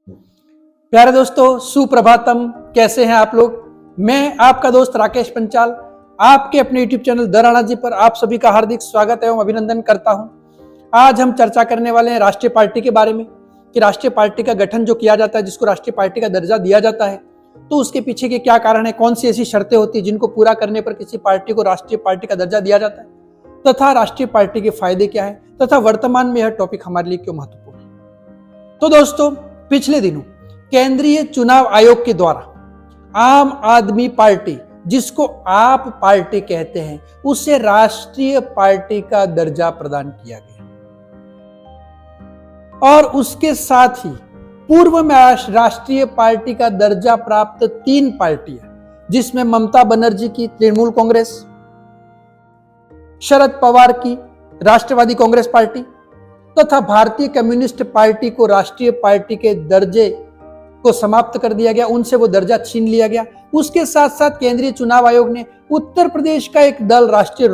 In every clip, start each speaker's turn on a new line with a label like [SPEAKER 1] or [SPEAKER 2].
[SPEAKER 1] प्यारे दोस्तों, सुप्रभातम। कैसे हैं आप लोग? मैं आपका दोस्त राकेश पंचाल आपके अपने YouTube channel the Rana ji पर आप सभी का हार्दिक स्वागत एवं अभिनंदन करता हूं। आज हम चर्चा करने वाले हैं राष्ट्रीय पार्टी के बारे में कि राष्ट्रीय पार्टी का गठन जो किया जाता है, जिसको राष्ट्रीय पार्टी का दर्जा दिया जाता है, तो उसके पीछे के क्या कारण है, कौन सी ऐसी शर्तें होती है जिनको पूरा करने पर किसी पार्टी को राष्ट्रीय पार्टी का दर्जा दिया जाता है, तथा राष्ट्रीय पार्टी के फायदे क्या है, तथा वर्तमान में यह टॉपिक हमारे लिए क्यों महत्वपूर्ण है। तो दोस्तों, पिछले दिनों केंद्रीय चुनाव आयोग के द्वारा आम आदमी पार्टी, जिसको आप पार्टी कहते हैं, उसे राष्ट्रीय पार्टी का दर्जा प्रदान किया गया और उसके साथ ही पूर्व में राष्ट्रीय पार्टी का दर्जा प्राप्त 3 पार्टियां, जिसमें ममता बनर्जी की तृणमूल कांग्रेस, शरद पवार की राष्ट्रवादी कांग्रेस पार्टी तथा भारतीय कम्युनिस्ट पार्टी को राष्ट्रीय पार्टी के दर्जे को समाप्त कर दिया गया, उनसे वो दर्जा छीन लिया गया। उसके साथ साथ केंद्रीय चुनाव आयोग ने उत्तर प्रदेश का एक दल, राष्ट्रीय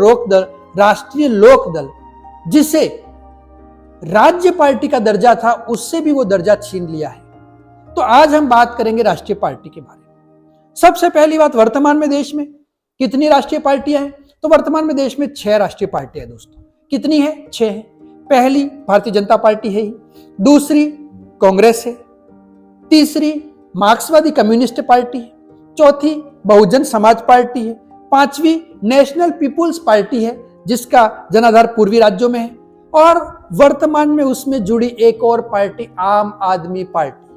[SPEAKER 1] लोक दल, जिसे राज्य पार्टी का दर्जा था, उससे भी वो दर्जा छीन लिया है। तो आज हम बात करेंगे राष्ट्रीय पार्टी के बारे में। सबसे पहली बात, वर्तमान में देश में कितनी राष्ट्रीय पार्टियां हैं? तो वर्तमान में देश में 6 राष्ट्रीय पार्टियां हैं दोस्तों। कितनी है? 6 है। पहली भारतीय जनता पार्टी है, दूसरी कांग्रेस है, तीसरी मार्क्सवादी कम्युनिस्ट पार्टी है, चौथी बहुजन समाज पार्टी है, 5वीं नेशनल पीपुल्स पार्टी है, जिसका जनाधार पूर्वी राज्यों में है, और वर्तमान में उसमें जुड़ी एक और पार्टी आम आदमी पार्टी,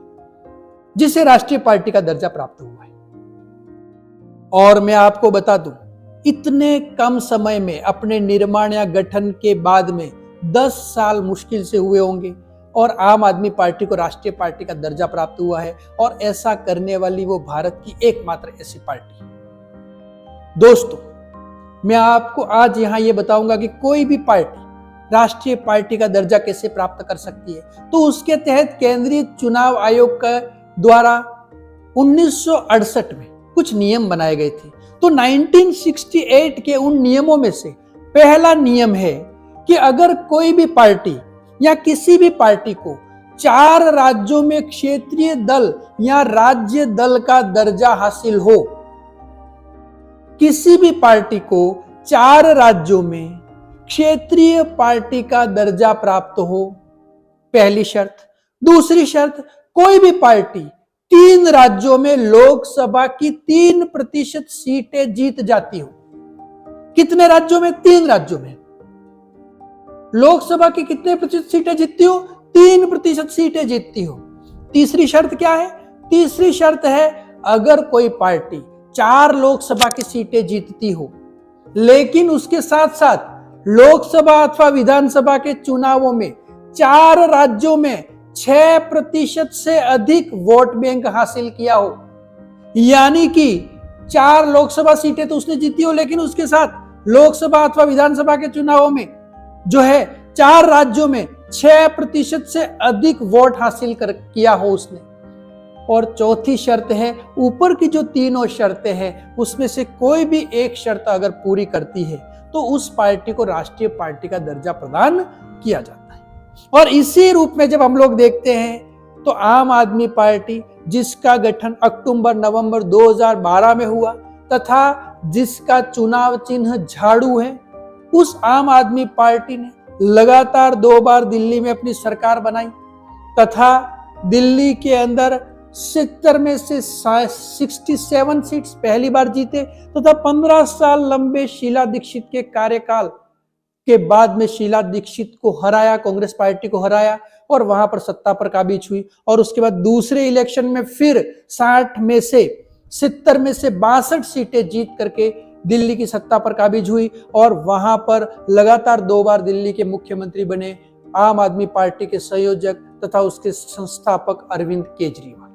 [SPEAKER 1] जिसे राष्ट्रीय पार्टी का दर्जा प्राप्त हुआ है। और मैं आपको बता दूं, इतने कम समय में अपने निर्माण या गठन के बाद में 10 साल मुश्किल से हुए होंगे और आम आदमी पार्टी को राष्ट्रीय पार्टी का दर्जा प्राप्त हुआ है, और ऐसा करने वाली वो भारत की एकमात्र ऐसी पार्टी है। दोस्तों, मैं आपको आज यहां ये बताऊंगा कि कोई भी पार्टी राष्ट्रीय पार्टी का दर्जा कैसे प्राप्त कर सकती है। तो उसके तहत केंद्रीय चुनाव आयोग का द्वारा 1968 में कुछ नियम बनाए गए थे। तो 1968 के उन नियमों में से पहला नियम है कि अगर कोई भी पार्टी या किसी भी पार्टी को 4 राज्यों में क्षेत्रीय दल या राज्य दल का दर्जा हासिल हो, किसी भी पार्टी को 4 राज्यों में क्षेत्रीय पार्टी का दर्जा प्राप्त हो, पहली शर्त। दूसरी शर्त, कोई भी पार्टी 3 राज्यों में लोकसभा की 3% सीटें जीत जाती हो। कितने राज्यों में? 3 राज्यों में। लोकसभा की कितने प्रतिशत सीटें जीतती हो? 3% सीटें जीतती हो। तीसरी शर्त क्या है? तीसरी शर्त है, अगर कोई पार्टी 4 लोकसभा की सीटें जीतती हो, लेकिन उसके साथ साथ लोकसभा अथवा विधानसभा के चुनावों में 4 राज्यों में 6% से अधिक वोट बैंक हासिल किया हो, यानी कि 4 लोकसभा सीटें तो उसने जीती हो, लेकिन उसके साथ लोकसभा अथवा विधानसभा के चुनावों में जो है 4 राज्यों में 6% से अधिक वोट हासिल किया हो उसने। और चौथी शर्त है, ऊपर की जो तीनों शर्तें हैं उसमें से कोई भी एक शर्त अगर पूरी करती है तो उस पार्टी को राष्ट्रीय पार्टी का दर्जा प्रदान किया जाता है। और इसी रूप में जब हम लोग देखते हैं तो आम आदमी पार्टी, जिसका गठन अक्टूबर-नवंबर 2012 में हुआ तथा जिसका चुनाव चिन्ह झाड़ू है, उस आम आदमी पार्टी ने लगातार 2 बार दिल्ली में अपनी सरकार बनाई तथा दिल्ली के अंदर 70 में से 67 सीट्स पहली बार जीते तथा 15 साल लंबे शीला दीक्षित के कार्यकाल के बाद में शीला दीक्षित को हराया, कांग्रेस पार्टी को हराया और वहां पर सत्ता पर काबिज हुई। और उसके बाद दूसरे इलेक्शन में फिर 70 में से 62 सीटें जीत करके दिल्ली की सत्ता पर काबिज हुई और वहां पर लगातार 2 बार दिल्ली के मुख्यमंत्री बने आम आदमी पार्टी के संयोजक तथा उसके संस्थापक अरविंद केजरीवाल।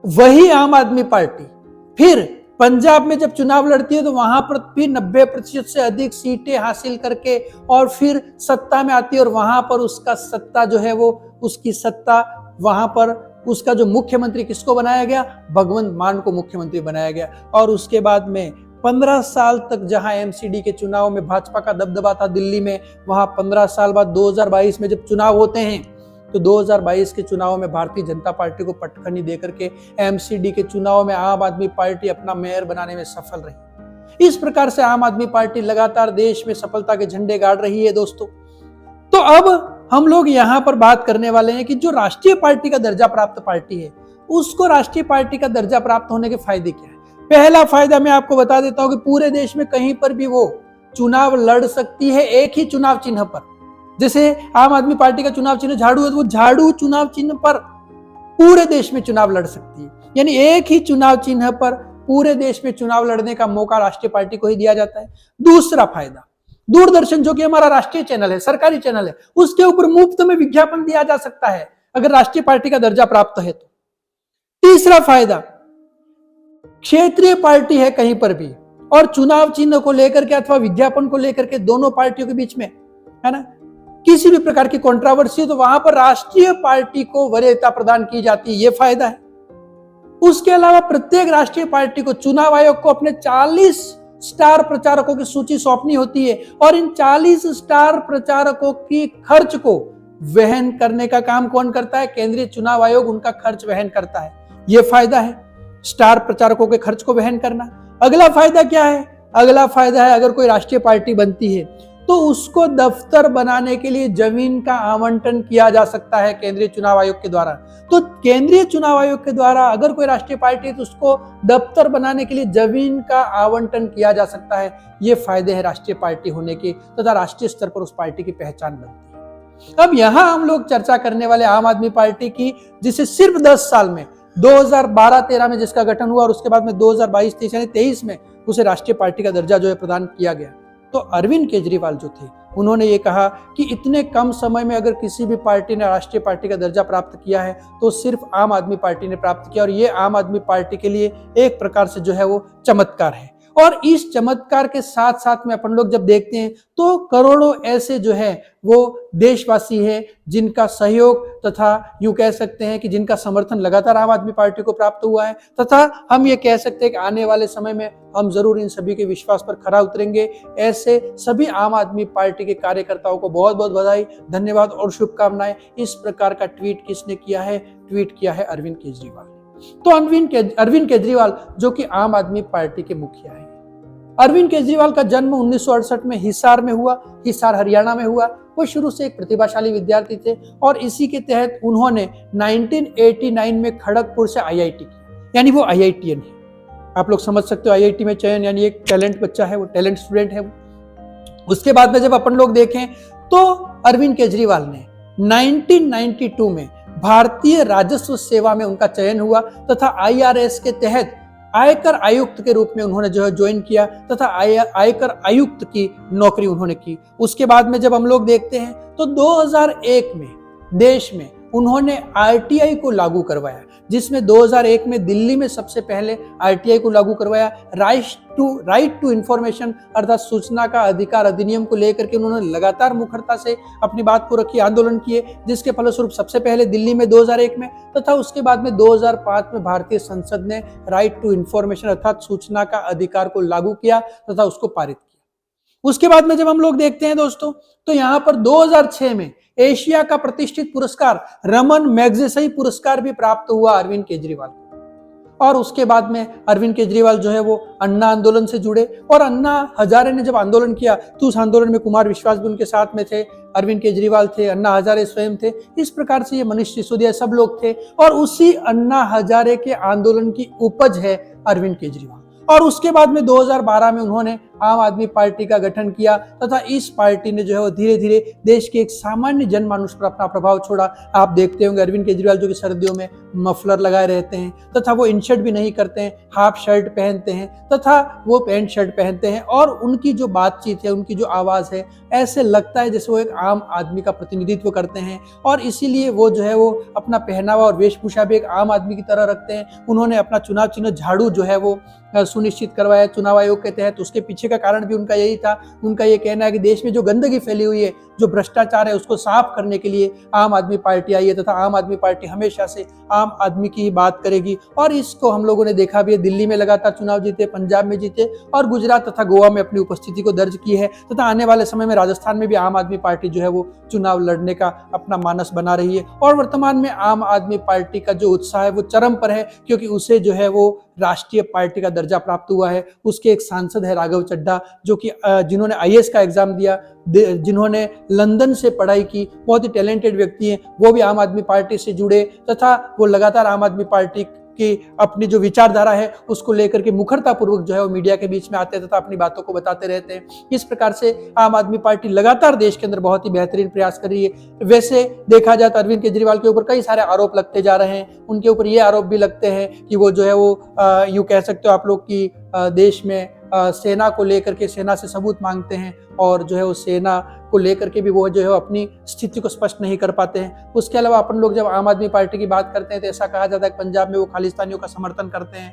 [SPEAKER 1] वही आम आदमी पार्टी फिर पंजाब में जब चुनाव लड़ती है तो वहां पर भी 90% से अधिक सीटें हासिल करके और फिर सत्ता में आती है, और वहां पर उसका सत्ता जो है वो उसकी सत्ता वहां पर उसका जो मुख्यमंत्री किसको बनाया गया? भगवंत मान को मुख्यमंत्री बनाया गया। और उसके बाद में 15 साल तक जहां एमसीडी के चुनाव में भाजपा का दबदबा था दिल्ली में, वहां 15 साल बाद 2022 में जब चुनाव होते हैं तो 2022 के चुनाव में भारतीय जनता पार्टी को पटखनी देकर के एमसीडी के चुनाव में आम आदमी पार्टी अपना मेयर बनाने में सफल रही। इस प्रकार से आम आदमी पार्टी लगातार देश में सफलता के झंडे गाड़ रही है दोस्तों। तो अब हम लोग यहाँ पर बात करने वाले हैं कि जो राष्ट्रीय पार्टी का दर्जा प्राप्त पार्टी है, उसको राष्ट्रीय पार्टी का दर्जा प्राप्त होने के फायदे क्या है। पहला फायदा मैं आपको बता देता हूं कि पूरे देश में कहीं पर भी वो चुनाव लड़ सकती है एक ही चुनाव चिन्ह पर। जैसे आम आदमी पार्टी का चुनाव चिन्ह झाड़ू है, तो वो झाड़ू चुनाव चिन्ह पर पूरे देश में चुनाव लड़ सकती है। यानी एक ही चुनाव चिन्ह पर पूरे देश में चुनाव लड़ने का मौका राष्ट्रीय पार्टी को ही दिया जाता है। दूसरा फायदा, दूरदर्शन जो कि हमारा राष्ट्रीय चैनल है, सरकारी चैनल है, उसके ऊपर मुफ्त में विज्ञापन दिया जा सकता है अगर राष्ट्रीय पार्टी का दर्जा प्राप्त है तो। तीसरा फायदा, क्षेत्रीय पार्टी है कहीं पर भी और चुनाव चिन्ह को लेकर के अथवा विज्ञापन को लेकर के दोनों पार्टियों के बीच में है ना किसी भी प्रकार की कंट्रोवर्सी, तो वहां पर राष्ट्रीय पार्टी को वरीयता प्रदान की जाती है, यह फायदा है। उसके अलावा प्रत्येक राष्ट्रीय पार्टी को चुनाव आयोग को अपने 40 स्टार प्रचारकों की सूची सौंपनी होती है और इन 40 स्टार प्रचारकों की खर्च को वहन करने का काम कौन करता है? केंद्रीय चुनाव आयोग उनका खर्च वहन करता है। यह फायदा है स्टार प्रचारकों के खर्च को वहन करना। अगला फायदा क्या है? अगला फायदा है अगर कोई राष्ट्रीय पार्टी बनती है तो उसको दफ्तर बनाने के लिए जमीन का आवंटन किया जा सकता है केंद्रीय चुनाव आयोग के द्वारा। तो केंद्रीय चुनाव आयोग के द्वारा अगर कोई राष्ट्रीय पार्टी है तो उसको दफ्तर बनाने के लिए जमीन का आवंटन किया जा सकता है। ये फायदे हैं राष्ट्रीय पार्टी होने के तथा राष्ट्रीय स्तर पर उस पार्टी की पहचान बनती है। अब यहां हम लोग चर्चा करने वाले आम आदमी पार्टी की, जिसे सिर्फ 10 साल में 2012-13 में जिसका गठन हुआ और उसके बाद में 2022-23 यानी 23 में उसे राष्ट्रीय पार्टी का दर्जा जो है प्रदान किया गया। तो अरविंद केजरीवाल जो थे उन्होंने ये कहा कि इतने कम समय में अगर किसी भी पार्टी ने राष्ट्रीय पार्टी का दर्जा प्राप्त किया है तो सिर्फ आम आदमी पार्टी ने प्राप्त किया और ये आम आदमी पार्टी के लिए एक प्रकार से जो है वो चमत्कार है। और इस चमत्कार के साथ साथ में अपन लोग जब देखते हैं तो करोड़ों ऐसे जो है वो देशवासी हैं जिनका सहयोग तथा यूं कह सकते हैं कि जिनका समर्थन लगातार आम आदमी पार्टी को प्राप्त हुआ है तथा हम ये कह सकते हैं कि आने वाले समय में हम जरूर इन सभी के विश्वास पर खरा उतरेंगे। ऐसे सभी आम आदमी पार्टी के कार्यकर्ताओं को बहुत बहुत बधाई, धन्यवाद और शुभकामनाएं। इस प्रकार का ट्वीट किसने किया है? ट्वीट किया है अरविंद केजरीवाल। तो अरविंद केजरीवाल जो कि आम आदमी पार्टी के मुखिया है। अरविंद केजरीवाल का जन्म 1968 में हिसार में हुआ, हिसार हरियाणा में हुआ। वो शुरू से एक प्रतिभाशाली विद्यार्थी थे और इसी के तहत उन्होंने 1989 में खड़गपुर से आईआईटी किया, यानी वो आईआईटीएन है। आप लोग समझ सकते हो आईआईटी में चयन यानी एक टैलेंट बच्चा है, वो टैलेंट स्टूडेंट है। उसके बाद में जब अपन लोग देखें तो अरविंद केजरीवाल ने 1992 में भारतीय राजस्व सेवा में उनका चयन हुआ तथा आईआरएस के तहत आयकर आयुक्त के रूप में उन्होंने जो है ज्वाइन किया तथा आयकर आयुक्त की नौकरी उन्होंने की। उसके बाद में जब हम लोग देखते हैं तो 2001 में देश में उन्होंने आरटीआई को लागू करवाया, जिसमें 2001 में दिल्ली में सबसे पहले आरटीआई को लागू करवाया। राइट टू इंफॉर्मेशन अर्थात सूचना का अधिकार अधिनियम को लेकर के उन्होंने लगातार मुखरता से अपनी बात को रखी, आंदोलन किए, जिसके फलस्वरूप सबसे पहले दिल्ली में 2001 में तथा उसके बाद में 2005 में भारतीय संसद ने राइट टू इंफॉर्मेशन अर्थात सूचना का अधिकार को लागू किया तथा उसको पारित किया। उसके बाद में जब हम लोग देखते हैं दोस्तों तो यहाँ पर 2006 में एशिया का प्रतिष्ठित पुरस्कार रमन मैग्सेसे पुरस्कार भी प्राप्त हुआ अरविंद केजरीवाल को। और उसके बाद में अरविंद केजरीवाल जो है वो अन्ना आंदोलन से जुड़े और अन्ना हजारे ने जब आंदोलन किया तो उस आंदोलन में कुमार विश्वास भी उनके साथ में थे, अरविंद केजरीवाल थे, अन्ना हजारे स्वयं थे। इस प्रकार से ये मनीष सिसोदिया सब लोग थे और उसी अन्ना हजारे के आंदोलन की उपज है अरविंद केजरीवाल। और उसके बाद में 2012 में उन्होंने आम आदमी पार्टी का गठन किया तथा इस पार्टी ने जो है वो धीरे धीरे देश के एक सामान्य जनमानस पर अपना प्रभाव छोड़ा। आप देखते होंगे अरविंद केजरीवाल जो कि सर्दियों में मफलर लगाए रहते हैं तथा वो इन शर्ट भी नहीं करते हैं, हाफ शर्ट पहनते हैं तथा वो पैंट शर्ट पहनते हैं और उनकी जो बातचीत है, उनकी जो आवाज है, ऐसे लगता है जैसे वो एक आम आदमी का प्रतिनिधित्व करते हैं और इसीलिए वो जो है वो अपना पहनावा और वेशभूषा भी एक आम आदमी की तरह रखते हैं। उन्होंने अपना चुनाव चिन्ह झाड़ू जो है वो सुनिश्चित करवाया चुनाव आयोग के तहत, उसके पीछे पीछे का कारण भी उनका यही था। उनका ये कहना है कि देश में जो गंदगी फैली हुई है, जो भ्रष्टाचार है, उसको साफ करने के लिए आम आदमी पार्टी आई है तथा आम आदमी पार्टी हमेशा से आम आदमी की ही बात करेगी। और इसको हम लोगों ने देखा भी है, दिल्ली में लगातार चुनाव जीते, पंजाब में जीते और गुजरात तथा गोवा में अपनी उपस्थिति को दर्ज की है तथा आने वाले समय में राजस्थान में भी आम आदमी पार्टी जो है वो चुनाव लड़ने का अपना मानस बना रही है। और वर्तमान में आम आदमी पार्टी का जो उत्साह है वो चरम पर है, क्योंकि उसे जो है वो राष्ट्रीय पार्टी का दर्जा प्राप्त हुआ है। उसके एक सांसद है राघव चड्ढा, जो कि जिन्होंने आईएएस का एग्जाम दिया, जिन्होंने लंदन से पढ़ाई की, बहुत ही टैलेंटेड व्यक्ति हैं, वो भी आम आदमी पार्टी से जुड़े तथा वो लगातार आम आदमी पार्टी की अपनी जो विचारधारा है उसको लेकर के मुखरतापूर्वक जो है वो मीडिया के बीच में आते हैं तथा अपनी बातों को बताते रहते हैं। इस प्रकार से आम आदमी पार्टी लगातार देश के अंदर बहुत ही बेहतरीन प्रयास कर रही है। वैसे देखा जाए तो अरविंद केजरीवाल के ऊपर कई सारे आरोप लगते जा रहे हैं। उनके ऊपर ये आरोप भी लगते हैं कि वो जो है वो यूं कह सकते हो आप लोग की देश में सेना को लेकर के सेना से सबूत मांगते हैं और जो है वो सेना को लेकर के भी वो जो है अपनी स्थिति को स्पष्ट नहीं कर पाते हैं। उसके अलावा अपन लोग जब आम आदमी पार्टी की बात करते हैं तो ऐसा कहा जाता है कि पंजाब में वो खालिस्तानियों का समर्थन करते हैं।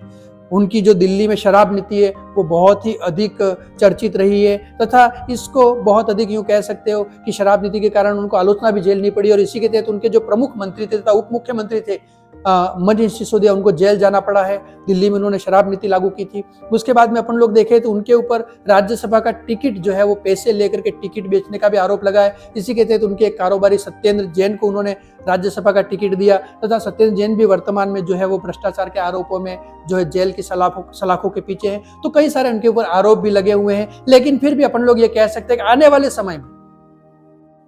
[SPEAKER 1] उनकी जो दिल्ली में शराब नीति है वो बहुत ही अधिक चर्चित रही है तथा इसको बहुत अधिक यूं कह सकते हो कि शराब नीति के कारण उनको आलोचना भी झेलनी पड़ी और इसी के तहत उनके जो प्रमुख मंत्री थे तथा उप मुख्यमंत्री थे मनीष सिसोदिया, उनको जेल जाना पड़ा है। दिल्ली में उन्होंने शराब नीति लागू की थी। उसके बाद में अपन लोग देखें तो उनके ऊपर राज्यसभा का टिकट जो है वो पैसे लेकर के टिकट बेचने का भी आरोप लगा है। इसी के तहत उनके एक कारोबारी सत्येंद्र जैन को उन्होंने राज्यसभा का टिकट दिया तथा सत्येंद्र जैन भी वर्तमान में जो है वो भ्रष्टाचार के आरोपों में जो है जेल की सलाखों के पीछे हैं। तो कई सारे उनके ऊपर आरोप भी लगे हुए हैं, लेकिन फिर भी अपन लोग ये कह सकते हैं कि आने वाले समय में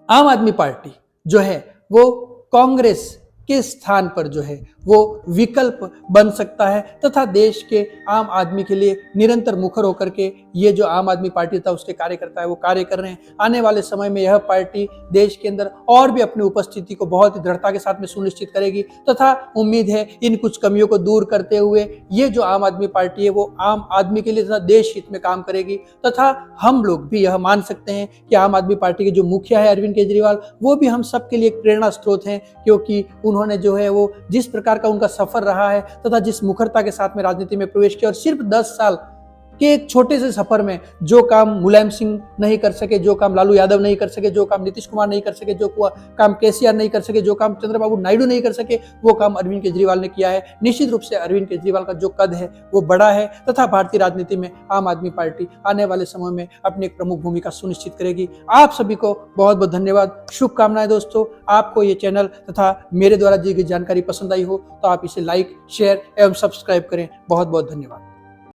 [SPEAKER 1] आम आदमी पार्टी जो है वो कांग्रेस के स्थान पर जो है वो विकल्प बन सकता है तथा देश के आम आदमी के लिए निरंतर मुखर होकर के ये जो आम आदमी पार्टी था उसके कार्यकर्ता है वो कार्य कर रहे हैं। आने वाले समय में यह पार्टी देश के अंदर और भी अपनी उपस्थिति को बहुत ही दृढ़ता के साथ में सुनिश्चित करेगी तथा उम्मीद है इन कुछ कमियों को दूर करते हुए ये जो आम आदमी पार्टी है वो आम आदमी के लिए तथा देश हित में काम करेगी। तथा हम लोग भी यह मान सकते हैं कि आम आदमी पार्टी के जो मुखिया है अरविंद केजरीवाल, वो भी हम सबके लिए एक प्रेरणा स्रोत हैं, क्योंकि उन्होंने जो है वो जिस प्रकार का उनका सफर रहा है तथा जिस मुखरता के साथ में राजनीति में प्रवेश किया और सिर्फ 10 साल के एक छोटे से सफर में जो काम मुलायम सिंह नहीं कर सके, जो काम लालू यादव नहीं कर सके, जो काम नीतीश कुमार नहीं कर सके, जो काम केसीआर नहीं कर सके, जो काम चंद्रबाबू नायडू नहीं कर सके, वो काम अरविंद केजरीवाल ने किया है। निश्चित रूप से अरविंद केजरीवाल का जो कद है वो बड़ा है तथा भारतीय राजनीति में आम आदमी पार्टी आने वाले समय में अपनी एक प्रमुख भूमिका सुनिश्चित करेगी। आप सभी को बहुत बहुत धन्यवाद, शुभकामनाएं दोस्तों। आपको ये चैनल तथा मेरे द्वारा दी गई जानकारी पसंद आई हो तो आप इसे लाइक, शेयर एवं सब्सक्राइब करें। बहुत बहुत धन्यवाद।